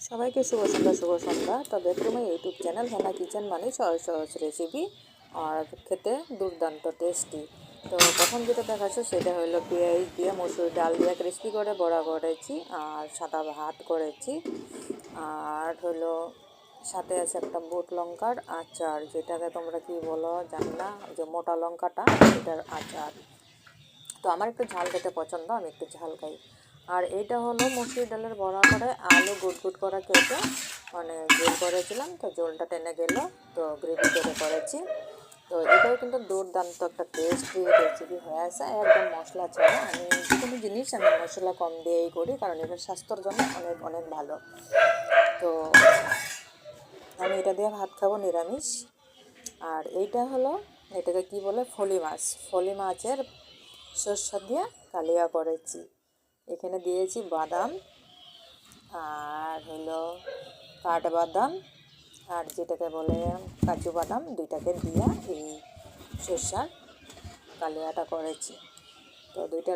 সবাইকে শুভ সন্ধ্যা। তো দেখুন ইউটিউব চ্যানেল হেনা কিচেন মানে সহজ সহজ রেসিপি আর খেতে দুর্দান্ত টেস্টি। তো প্রথম যেটা দেখাচ্ছে সেটা হলো পেঁয়াজ দিয়ে মসুর ডাল দিয়ে ক্রিস্পি করে বড়া করেছি আর সাদা ভাত করেছি। আর হলো সাথে আছে একটা বুট লঙ্কার আচার, যেটাকে তোমরা কি বলো জানি না, যে মোটা লঙ্কাটা সেটার আচার। তো আমার একটু ঝাল খেতে পছন্দ, আমি একটু ঝাল খাই। আর এইটা হলো মসুর ডালের বড়া করে আলু গুট করে কেটে মানে ঝোল করেছিলাম, তো ঝোলটা টেনে গেল, তো গ্রেভি করে করেছি। তো এটাও কিন্তু দুর্দান্ত একটা টেস্টি রেসিপি হয়ে আছে, একদম মশলা ছাড়া। আমি যে কোনো জিনিস আমি মশলা কম দিয়েই করি, কারণ এটা স্বাস্থ্যের জন্য অনেক অনেক ভালো। তো আমি এটা দিয়ে ভাত খাবো নিরামিষ। আর এইটা হলো, এটাকে কি বলে, ফলি মাছের সরষা দিয়ে কালিয়া করেছি। এখানে দিয়েছি বাদাম আর হলো কাঠবাদাম আর যেটাকে বলে কাজু বাদাম, দুইটাকে দিয়ে এই সরষার কালিয়াটা করেছি। তো দুইটা